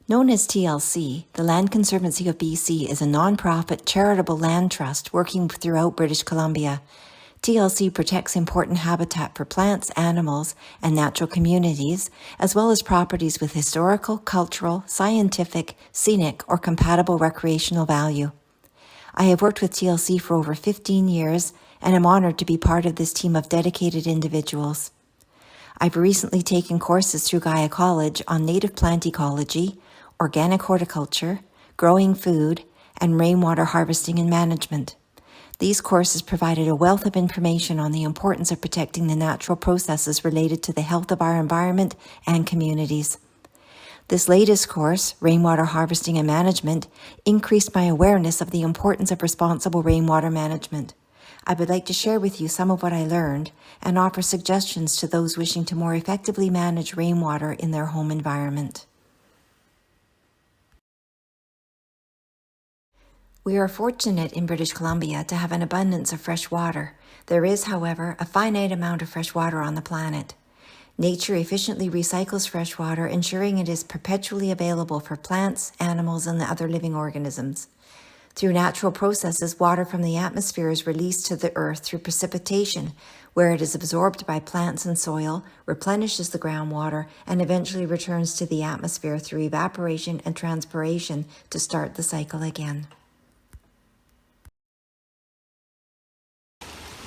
Known as TLC, the Land Conservancy of BC is a non-profit charitable land trust working throughout British Columbia. TLC protects important habitat for plants, animals, and natural communities, as well as properties with historical, cultural, scientific, scenic, or compatible recreational value. I have worked with TLC for over 15 years, and am honored to be part of this team of dedicated individuals. I've recently taken courses through Gaia College on native plant ecology, organic horticulture, growing food, and rainwater harvesting and management. These courses provided a wealth of information on the importance of protecting the natural processes related to the health of our environment and communities. This latest course, Rainwater Harvesting and Management, increased my awareness of the importance of responsible rainwater management. I would like to share with you some of what I learned and offer suggestions to those wishing to more effectively manage rainwater in their home environment. We are fortunate in British Columbia to have an abundance of fresh water. There is, however, a finite amount of fresh water on the planet. Nature efficiently recycles fresh water, ensuring it is perpetually available for plants, animals, and other living organisms. Through natural processes, water from the atmosphere is released to the earth through precipitation, where it is absorbed by plants and soil, replenishes the groundwater, and eventually returns to the atmosphere through evaporation and transpiration to start the cycle again.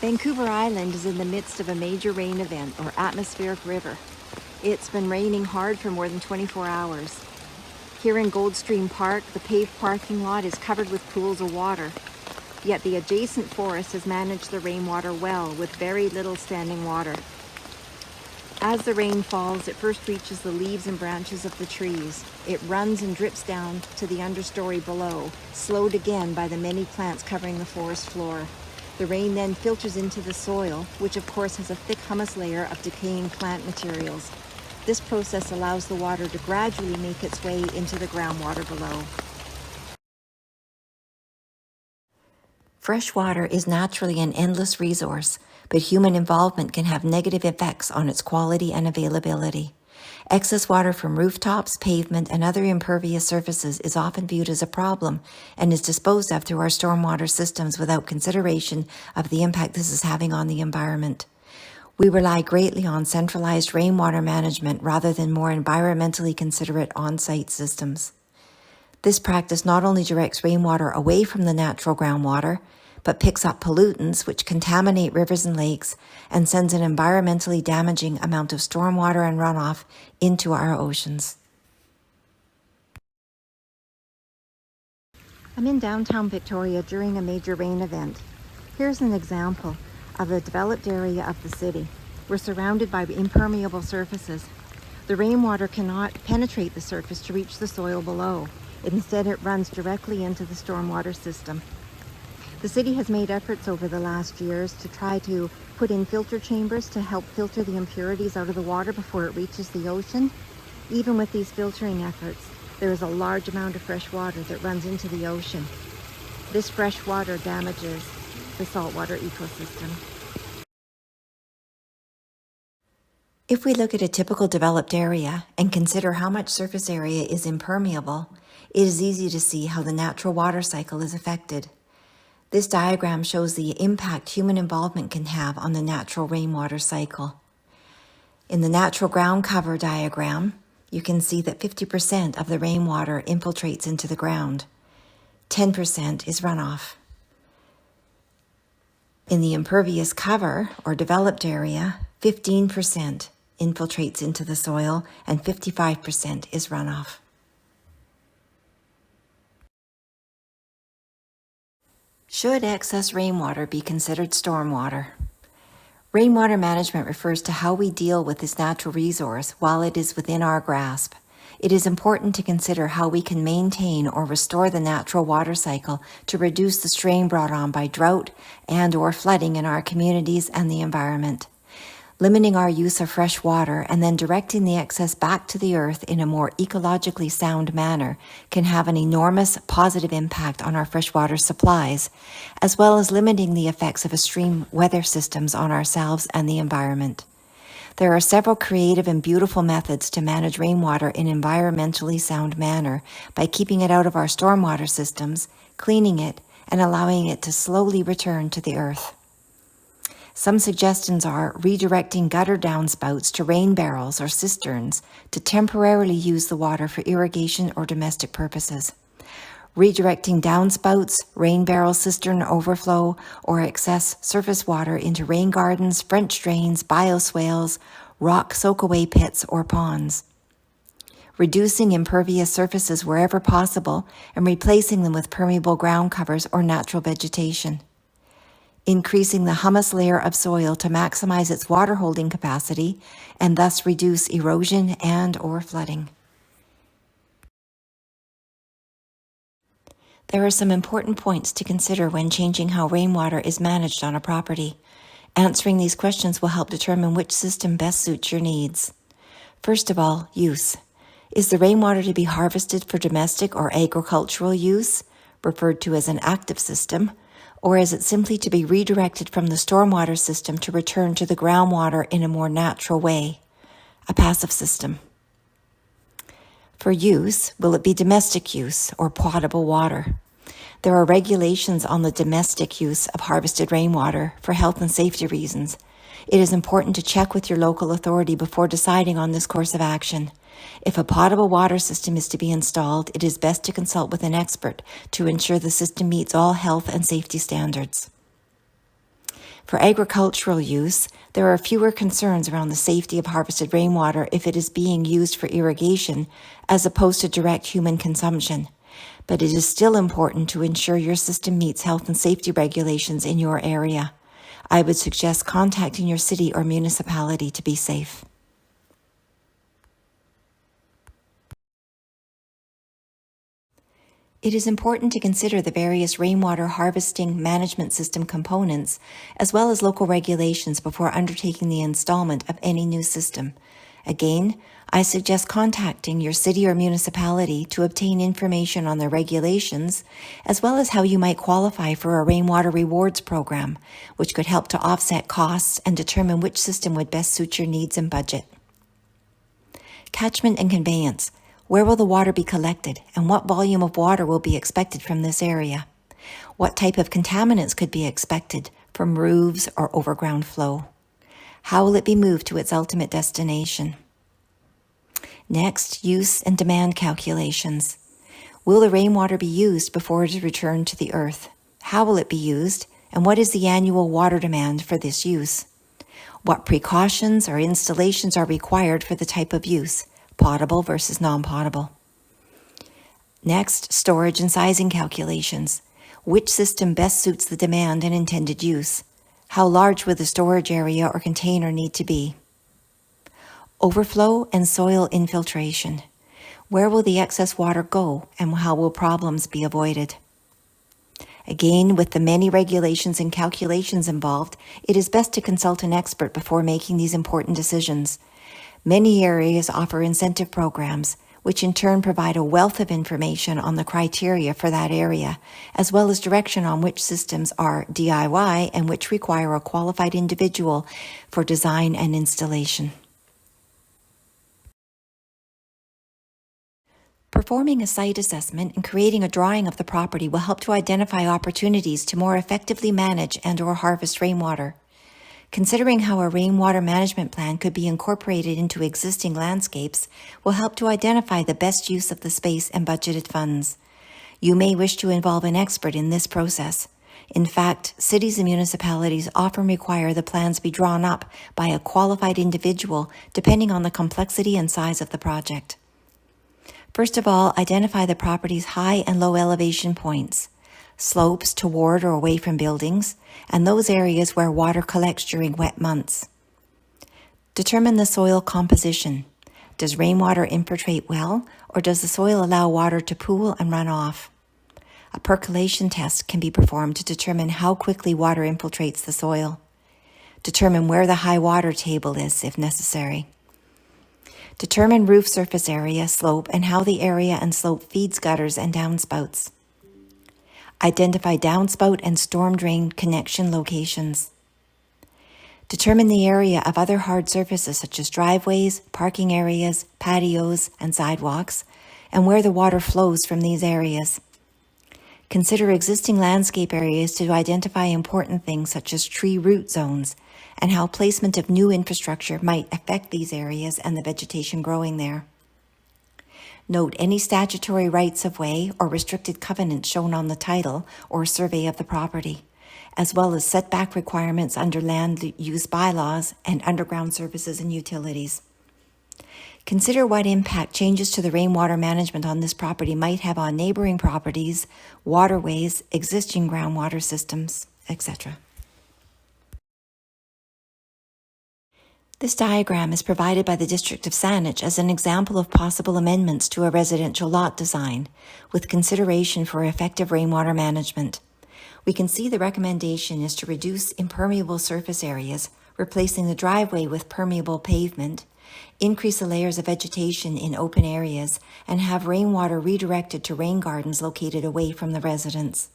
Vancouver Island is in the midst of a major rain event, or atmospheric river. It's been raining hard for more than 24 hours. Here in Goldstream Park, the paved parking lot is covered with pools of water. Yet the adjacent forest has managed the rainwater well, with very little standing water. As the rain falls, it first reaches the leaves and branches of the trees. It runs and drips down to the understory below, slowed again by the many plants covering the forest floor. The rain then filters into the soil, which of course has a thick humus layer of decaying plant materials. This process allows the water to gradually make its way into the groundwater below. Fresh water is naturally an endless resource, but human involvement can have negative effects on its quality and availability. Excess water from rooftops, pavement, and other impervious surfaces is often viewed as a problem and is disposed of through our stormwater systems without consideration of the impact this is having on the environment. We rely greatly on centralized rainwater management rather than more environmentally considerate on-site systems. This practice not only directs rainwater away from the natural groundwater, but picks up pollutants which contaminate rivers and lakes and sends an environmentally damaging amount of stormwater and runoff into our oceans. I'm in downtown Victoria during a major rain event. Here's an example of a developed area of the city. We're surrounded by impermeable surfaces. The rainwater cannot penetrate the surface to reach the soil below. Instead, it runs directly into the stormwater system. The city has made efforts over the last years to try to put in filter chambers to help filter the impurities out of the water before it reaches the ocean. Even with these filtering efforts, there is a large amount of fresh water that runs into the ocean. This fresh water damages the saltwater ecosystem. If we look at a typical developed area and consider how much surface area is impermeable, it is easy to see how the natural water cycle is affected. This diagram shows the impact human involvement can have on the natural rainwater cycle. In the natural ground cover diagram, you can see that 50% of the rainwater infiltrates into the ground. 10% is runoff. In the impervious cover, or developed area, 15% infiltrates into the soil and 55% is runoff. Should excess rainwater be considered stormwater? Rainwater management refers to how we deal with this natural resource while it is within our grasp. It is important to consider how we can maintain or restore the natural water cycle to reduce the strain brought on by drought and/or flooding in our communities and the environment. Limiting our use of fresh water and then directing the excess back to the earth in a more ecologically sound manner can have an enormous positive impact on our freshwater supplies, as well as limiting the effects of extreme weather systems on ourselves and the environment. There are several creative and beautiful methods to manage rainwater in an environmentally sound manner by keeping it out of our stormwater systems, cleaning it, and allowing it to slowly return to the earth. Some suggestions are redirecting gutter downspouts to rain barrels or cisterns to temporarily use the water for irrigation or domestic purposes. Redirecting downspouts, rain barrel cistern overflow, or excess surface water into rain gardens, French drains, bioswales, rock soak-away pits, or ponds. Reducing impervious surfaces wherever possible and replacing them with permeable ground covers or natural vegetation. Increasing the humus layer of soil to maximize its water holding capacity and thus reduce erosion and/or flooding. There are some important points to consider when changing how rainwater is managed on a property. Answering these questions will help determine which system best suits your needs. First of all, use. Is the rainwater to be harvested for domestic or agricultural use, referred to as an active system, or is it simply to be redirected from the stormwater system to return to the groundwater in a more natural way, a passive system? For use, will it be domestic use or potable water? There are regulations on the domestic use of harvested rainwater for health and safety reasons. It is important to check with your local authority before deciding on this course of action. If a potable water system is to be installed, it is best to consult with an expert to ensure the system meets all health and safety standards. For agricultural use, there are fewer concerns around the safety of harvested rainwater if it is being used for irrigation as opposed to direct human consumption. But it is still important to ensure your system meets health and safety regulations in your area. I would suggest contacting your city or municipality to be safe. It is important to consider the various rainwater harvesting management system components, as well as local regulations before undertaking the installment of any new system. Again, I suggest contacting your city or municipality to obtain information on the regulations, as well as how you might qualify for a rainwater rewards program, which could help to offset costs and determine which system would best suit your needs and budget. Catchment and conveyance. Where will the water be collected, and what volume of water will be expected from this area? What type of contaminants could be expected from roofs or overground flow? How will it be moved to its ultimate destination? Next, use and demand calculations. Will the rainwater be used before it is returned to the earth? How will it be used, and what is the annual water demand for this use? What precautions or installations are required for the type of use? Potable versus non-potable. Next, storage and sizing calculations. Which system best suits the demand and intended use? How large would the storage area or container need to be? Overflow and soil infiltration. Where will the excess water go, and how will problems be avoided? Again, with the many regulations and calculations involved, it is best to consult an expert before making these important decisions. Many areas offer incentive programs, which in turn provide a wealth of information on the criteria for that area, as well as direction on which systems are DIY and which require a qualified individual for design and installation. Performing a site assessment and creating a drawing of the property will help to identify opportunities to more effectively manage and/or harvest rainwater. Considering how a rainwater management plan could be incorporated into existing landscapes will help to identify the best use of the space and budgeted funds. You may wish to involve an expert in this process. In fact, cities and municipalities often require the plans be drawn up by a qualified individual depending on the complexity and size of the project. First of all, identify the property's high and low elevation points, slopes toward or away from buildings, and those areas where water collects during wet months. Determine the soil composition. Does rainwater infiltrate well, or does the soil allow water to pool and run off? A percolation test can be performed to determine how quickly water infiltrates the soil. Determine where the high water table is, if necessary. Determine roof surface area, slope, and how the area and slope feeds gutters and downspouts. Identify downspout and storm drain connection locations. Determine the area of other hard surfaces such as driveways, parking areas, patios, and sidewalks, and where the water flows from these areas. Consider existing landscape areas to identify important things such as tree root zones and how placement of new infrastructure might affect these areas and the vegetation growing there. Note any statutory rights of way or restricted covenants shown on the title or survey of the property, as well as setback requirements under land use bylaws and underground services and utilities. Consider what impact changes to the rainwater management on this property might have on neighboring properties, waterways, existing groundwater systems, etc. This diagram is provided by the District of Saanich as an example of possible amendments to a residential lot design, with consideration for effective rainwater management. We can see the recommendation is to reduce impermeable surface areas, replacing the driveway with permeable pavement, increase the layers of vegetation in open areas, and have rainwater redirected to rain gardens located away from the residents.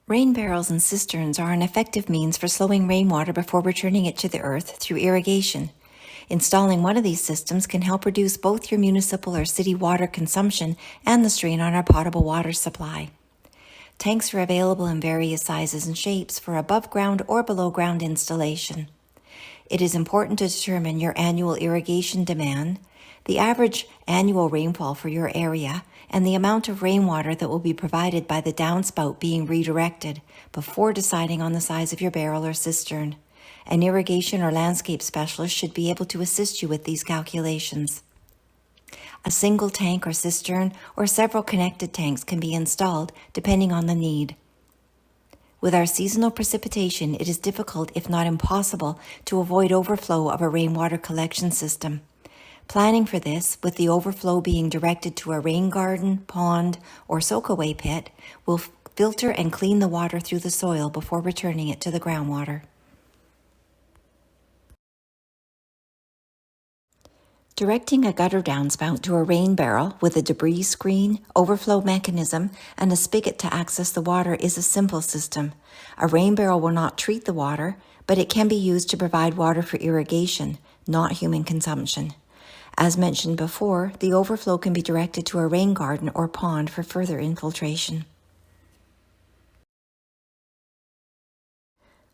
Rain barrels and cisterns are an effective means for slowing rainwater before returning it to the earth through irrigation. Installing one of these systems can help reduce both your municipal or city water consumption and the strain on our potable water supply. Tanks are available in various sizes and shapes for above ground or below ground installation. It is important to determine your annual irrigation demand, the average annual rainfall for your area, and the amount of rainwater that will be provided by the downspout being redirected before deciding on the size of your barrel or cistern. An irrigation or landscape specialist should be able to assist you with these calculations. A single tank or cistern or several connected tanks can be installed depending on the need. With our seasonal precipitation, it is difficult, if not impossible, to avoid overflow of a rainwater collection system. Planning for this, with the overflow being directed to a rain garden, pond, or soakaway pit, will filter and clean the water through the soil before returning it to the groundwater. Directing a gutter downspout to a rain barrel with a debris screen, overflow mechanism, and a spigot to access the water is a simple system. A rain barrel will not treat the water, but it can be used to provide water for irrigation, not human consumption. As mentioned before, the overflow can be directed to a rain garden or pond for further infiltration.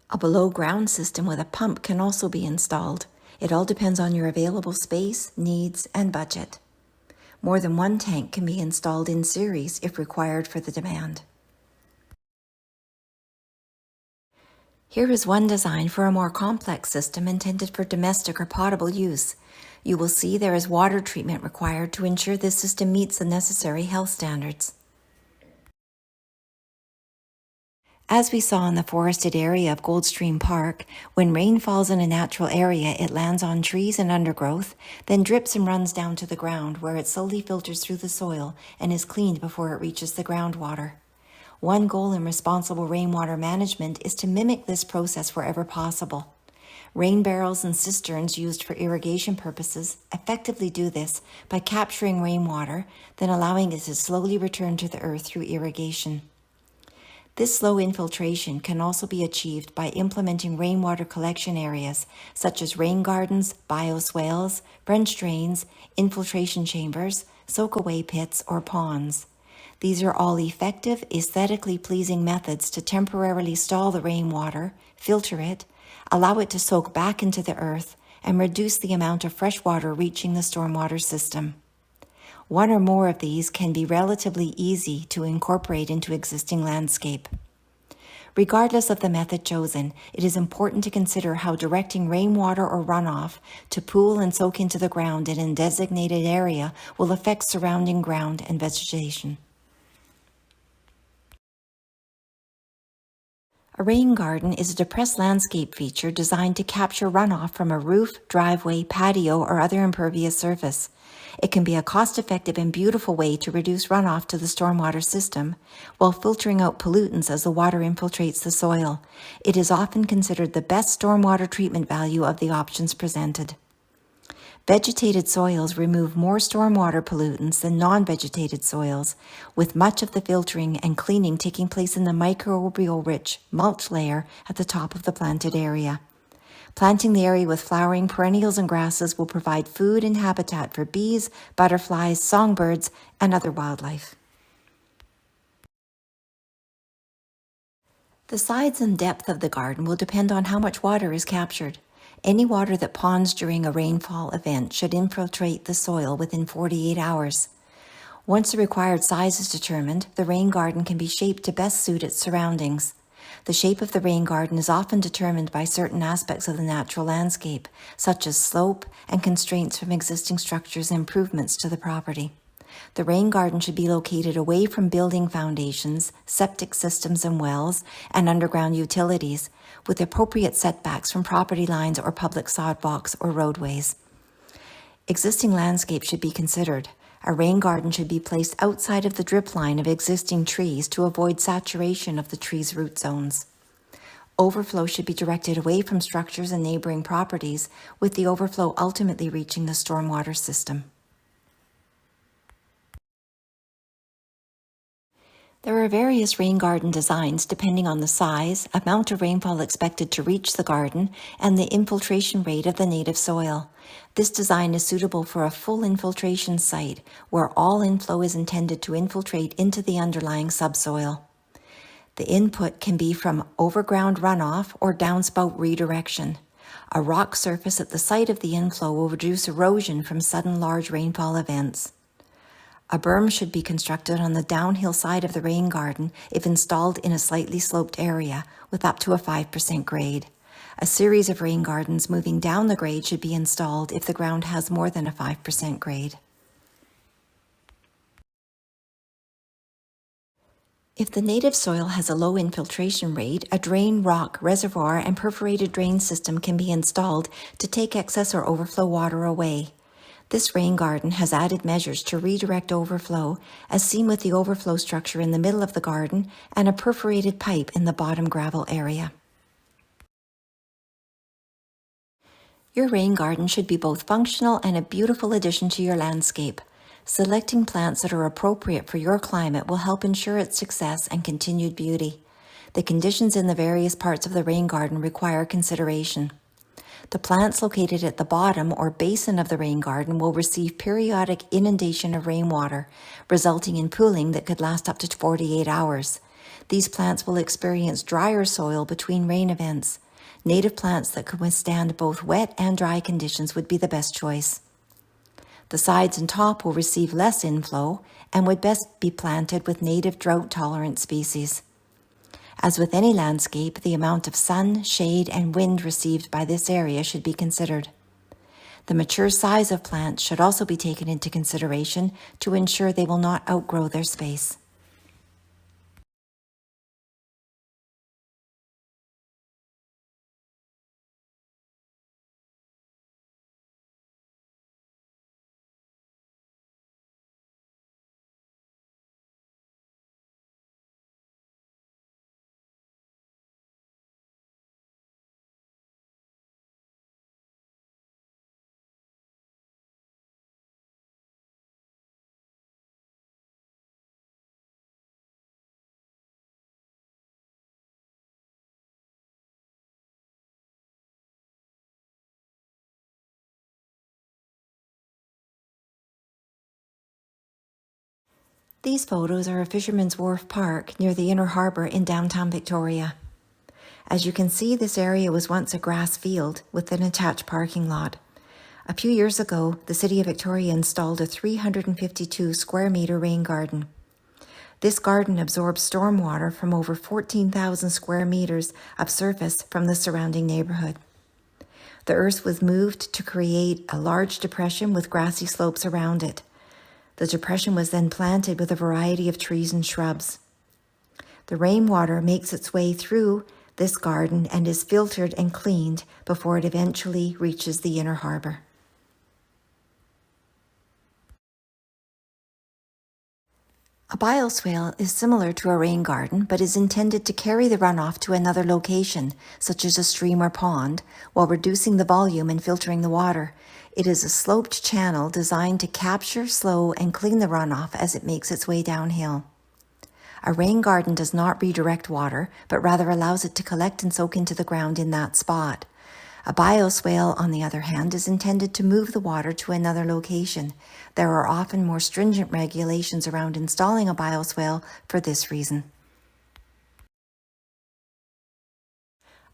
A below-ground system with a pump can also be installed. It all depends on your available space, needs, and budget. More than one tank can be installed in series if required for the demand. Here is one design for a more complex system intended for domestic or potable use. You will see there is water treatment required to ensure this system meets the necessary health standards. As we saw in the forested area of Goldstream Park, when rain falls in a natural area, it lands on trees and undergrowth, then drips and runs down to the ground, where it slowly filters through the soil and is cleaned before it reaches the groundwater. One goal in responsible rainwater management is to mimic this process wherever possible. Rain barrels and cisterns used for irrigation purposes effectively do this by capturing rainwater, then allowing it to slowly return to the earth through irrigation. This slow infiltration can also be achieved by implementing rainwater collection areas such as rain gardens, bioswales, French drains, infiltration chambers, soakaway pits, or ponds. These are all effective, aesthetically pleasing methods to temporarily stall the rainwater, filter it, allow it to soak back into the earth, and reduce the amount of fresh water reaching the stormwater system. One or more of these can be relatively easy to incorporate into existing landscape. Regardless of the method chosen, it is important to consider how directing rainwater or runoff to pool and soak into the ground in a designated area will affect surrounding ground and vegetation. A rain garden is a depressed landscape feature designed to capture runoff from a roof, driveway, patio, or other impervious surface. It can be a cost-effective and beautiful way to reduce runoff to the stormwater system while filtering out pollutants as the water infiltrates the soil. It is often considered the best stormwater treatment value of the options presented. Vegetated soils remove more stormwater pollutants than non-vegetated soils, with much of the filtering and cleaning taking place in the microbial-rich mulch layer at the top of the planted area. Planting the area with flowering perennials and grasses will provide food and habitat for bees, butterflies, songbirds, and other wildlife. The size and depth of the garden will depend on how much water is captured. Any water that ponds during a rainfall event should infiltrate the soil within 48 hours. Once the required size is determined, the rain garden can be shaped to best suit its surroundings. The shape of the rain garden is often determined by certain aspects of the natural landscape, such as slope and constraints from existing structures and improvements to the property. The rain garden should be located away from building foundations, septic systems and wells, and underground utilities, with appropriate setbacks from property lines or public sidewalks or roadways. Existing landscape should be considered. A rain garden should be placed outside of the drip line of existing trees to avoid saturation of the tree's root zones. Overflow should be directed away from structures and neighboring properties, with the overflow ultimately reaching the stormwater system. There are various rain garden designs depending on the size, amount of rainfall expected to reach the garden, and the infiltration rate of the native soil. This design is suitable for a full infiltration site where all inflow is intended to infiltrate into the underlying subsoil. The input can be from overground runoff or downspout redirection. A rock surface at the site of the inflow will reduce erosion from sudden large rainfall events. A berm should be constructed on the downhill side of the rain garden if installed in a slightly sloped area with up to a 5% grade. A series of rain gardens moving down the grade should be installed if the ground has more than a 5% grade. If the native soil has a low infiltration rate, a drain, rock, reservoir, and perforated drain system can be installed to take excess or overflow water away. This rain garden has added measures to redirect overflow, as seen with the overflow structure in the middle of the garden and a perforated pipe in the bottom gravel area. Your rain garden should be both functional and a beautiful addition to your landscape. Selecting plants that are appropriate for your climate will help ensure its success and continued beauty. The conditions in the various parts of the rain garden require consideration. The plants located at the bottom or basin of the rain garden will receive periodic inundation of rainwater, resulting in pooling that could last up to 48 hours. These plants will experience drier soil between rain events. Native plants that could withstand both wet and dry conditions would be the best choice. The sides and top will receive less inflow and would best be planted with native drought-tolerant species. As with any landscape, the amount of sun, shade, and wind received by this area should be considered. The mature size of plants should also be taken into consideration to ensure they will not outgrow their space. These photos are of Fisherman's Wharf Park near the Inner Harbour in downtown Victoria. As you can see, this area was once a grass field with an attached parking lot. A few years ago, the City of Victoria installed a 352 square metre rain garden. This garden absorbs stormwater from over 14,000 square metres of surface from the surrounding neighbourhood. The earth was moved to create a large depression with grassy slopes around it. The depression was then planted with a variety of trees and shrubs. The rainwater makes its way through this garden and is filtered and cleaned before it eventually reaches the Inner Harbour. A bioswale is similar to a rain garden, but is intended to carry the runoff to another location, such as a stream or pond, while reducing the volume and filtering the water. It is a sloped channel designed to capture, slow, and clean the runoff as it makes its way downhill. A rain garden does not redirect water, but rather allows it to collect and soak into the ground in that spot. A bioswale, on the other hand, is intended to move the water to another location. There are often more stringent regulations around installing a bioswale for this reason.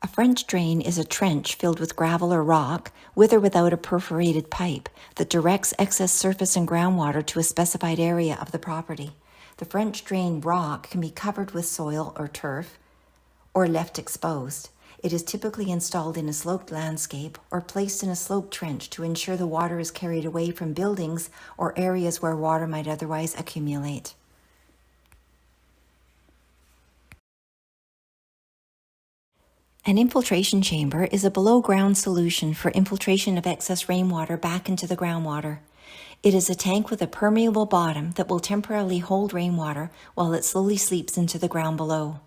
A French drain is a trench filled with gravel or rock, with or without a perforated pipe, that directs excess surface and groundwater to a specified area of the property. The French drain rock can be covered with soil or turf, or left exposed. It is typically installed in a sloped landscape or placed in a sloped trench to ensure the water is carried away from buildings or areas where water might otherwise accumulate. An infiltration chamber is a below-ground solution for infiltration of excess rainwater back into the groundwater. It is a tank with a permeable bottom that will temporarily hold rainwater while it slowly seeps into the ground below.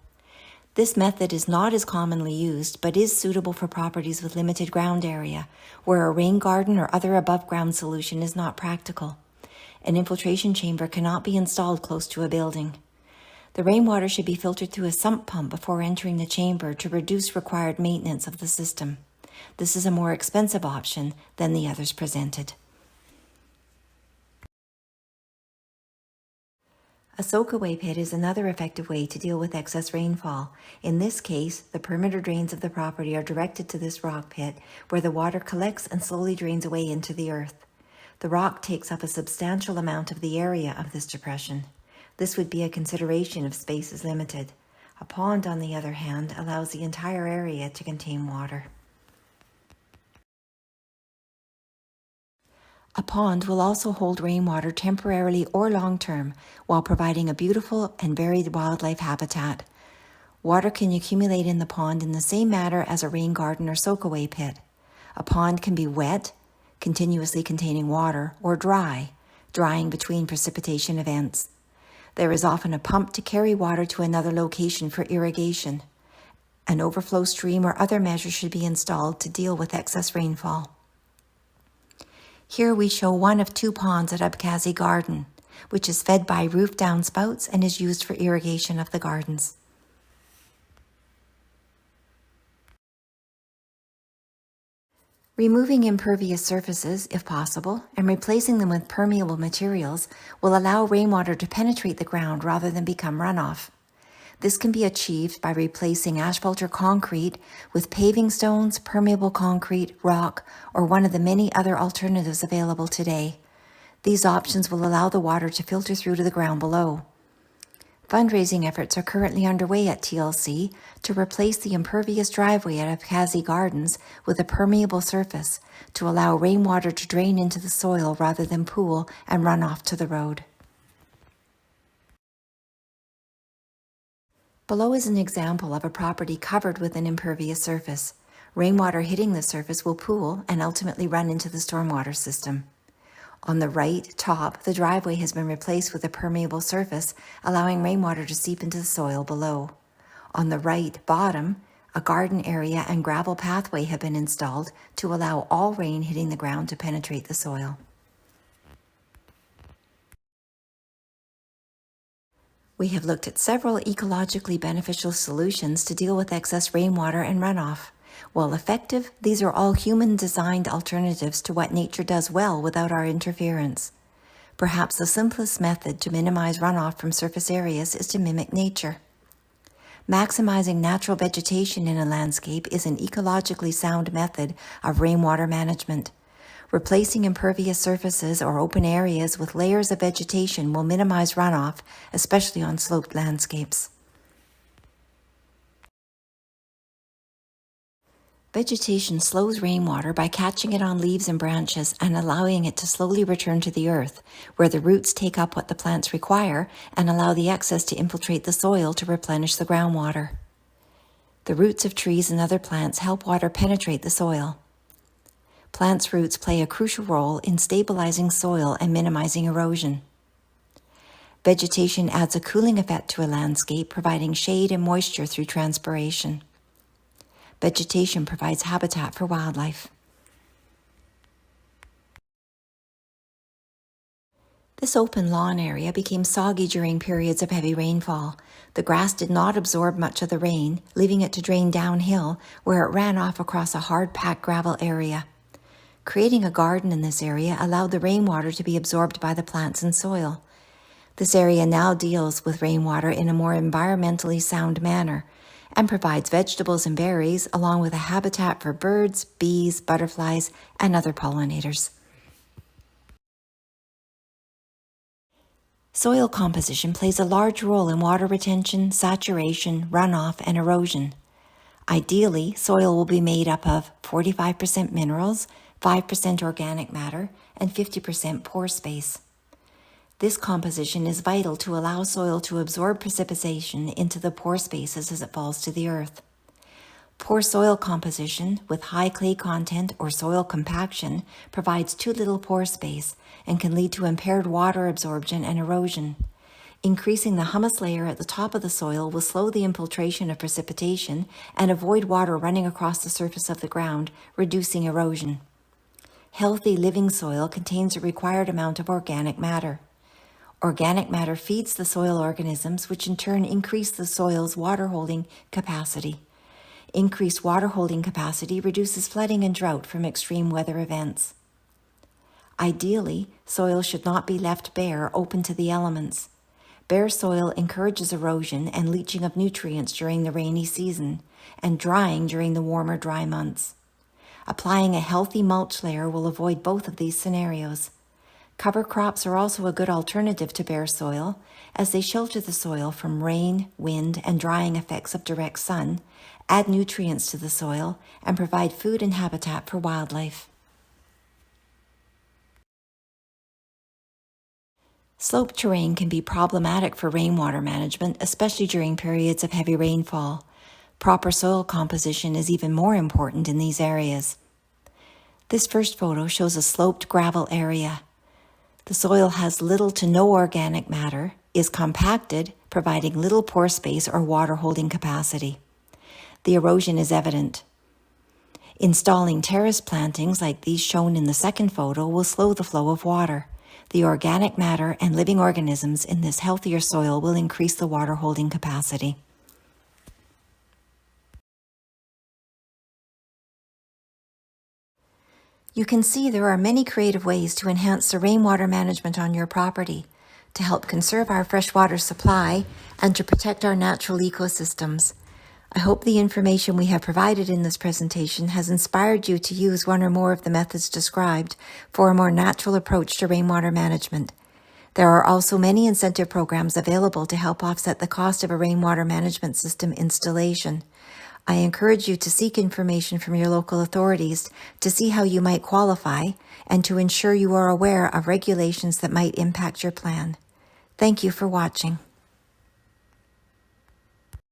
This method is not as commonly used, but is suitable for properties with limited ground area, where a rain garden or other above-ground solution is not practical. An infiltration chamber cannot be installed close to a building. The rainwater should be filtered through a sump pump before entering the chamber to reduce required maintenance of the system. This is a more expensive option than the others presented. A soak-away pit is another effective way to deal with excess rainfall. In this case, the perimeter drains of the property are directed to this rock pit, where the water collects and slowly drains away into the earth. The rock takes up a substantial amount of the area of this depression. This would be a consideration if space is limited. A pond, on the other hand, allows the entire area to contain water. A pond will also hold rainwater temporarily or long-term while providing a beautiful and varied wildlife habitat. Water can accumulate in the pond in the same manner as a rain garden or soak-away pit. A pond can be wet, continuously containing water, or dry, drying between precipitation events. There is often a pump to carry water to another location for irrigation. An overflow stream or other measure should be installed to deal with excess rainfall. Here we show one of two ponds at Abkhazi Garden, which is fed by roof downspouts and is used for irrigation of the gardens. Removing impervious surfaces, if possible, and replacing them with permeable materials will allow rainwater to penetrate the ground rather than become runoff. This can be achieved by replacing asphalt or concrete with paving stones, permeable concrete, rock, or one of the many other alternatives available today. These options will allow the water to filter through to the ground below. Fundraising efforts are currently underway at TLC to replace the impervious driveway at Abkhazi Gardens with a permeable surface to allow rainwater to drain into the soil rather than pool and run off to the road. Below is an example of a property covered with an impervious surface. Rainwater hitting the surface will pool and ultimately run into the stormwater system. On the right top, the driveway has been replaced with a permeable surface, allowing rainwater to seep into the soil below. On the right bottom, a garden area and gravel pathway have been installed to allow all rain hitting the ground to penetrate the soil. We have looked at several ecologically beneficial solutions to deal with excess rainwater and runoff. While effective, these are all human-designed alternatives to what nature does well without our interference. Perhaps the simplest method to minimize runoff from surface areas is to mimic nature. Maximizing natural vegetation in a landscape is an ecologically sound method of rainwater management. Replacing impervious surfaces or open areas with layers of vegetation will minimize runoff, especially on sloped landscapes. Vegetation slows rainwater by catching it on leaves and branches and allowing it to slowly return to the earth, where the roots take up what the plants require and allow the excess to infiltrate the soil to replenish the groundwater. The roots of trees and other plants help water penetrate the soil. Plants' roots play a crucial role in stabilizing soil and minimizing erosion. Vegetation adds a cooling effect to a landscape, providing shade and moisture through transpiration. Vegetation provides habitat for wildlife. This open lawn area became soggy during periods of heavy rainfall. The grass did not absorb much of the rain, leaving it to drain downhill, where it ran off across a hard-packed gravel area. Creating a garden in this area allowed the rainwater to be absorbed by the plants and soil. This area now deals with rainwater in a more environmentally sound manner and provides vegetables and berries along with a habitat for birds, bees, butterflies, and other pollinators. Soil composition plays a large role in water retention, saturation, runoff, and erosion. Ideally, soil will be made up of 45% minerals, 5% organic matter, and 50% pore space. This composition is vital to allow soil to absorb precipitation into the pore spaces as it falls to the earth. Poor soil composition with high clay content or soil compaction provides too little pore space and can lead to impaired water absorption and erosion. Increasing the humus layer at the top of the soil will slow the infiltration of precipitation and avoid water running across the surface of the ground, reducing erosion. Healthy living soil contains a required amount of organic matter. Organic matter feeds the soil organisms, which in turn increase the soil's water-holding capacity. Increased water-holding capacity reduces flooding and drought from extreme weather events. Ideally, soil should not be left bare, open to the elements. Bare soil encourages erosion and leaching of nutrients during the rainy season, and drying during the warmer, dry months. Applying a healthy mulch layer will avoid both of these scenarios. Cover crops are also a good alternative to bare soil, as they shelter the soil from rain, wind, and drying effects of direct sun, add nutrients to the soil, and provide food and habitat for wildlife. Sloped terrain can be problematic for rainwater management, especially during periods of heavy rainfall. Proper soil composition is even more important in these areas. This first photo shows a sloped gravel area. The soil has little to no organic matter, is compacted, providing little pore space or water-holding capacity. The erosion is evident. Installing terrace plantings like these shown in the second photo will slow the flow of water. The organic matter and living organisms in this healthier soil will increase the water-holding capacity. You can see there are many creative ways to enhance the rainwater management on your property, to help conserve our freshwater supply and to protect our natural ecosystems. I hope the information we have provided in this presentation has inspired you to use one or more of the methods described for a more natural approach to rainwater management. There are also many incentive programs available to help offset the cost of a rainwater management system installation. I encourage you to seek information from your local authorities to see how you might qualify and to ensure you are aware of regulations that might impact your plan. Thank you for watching.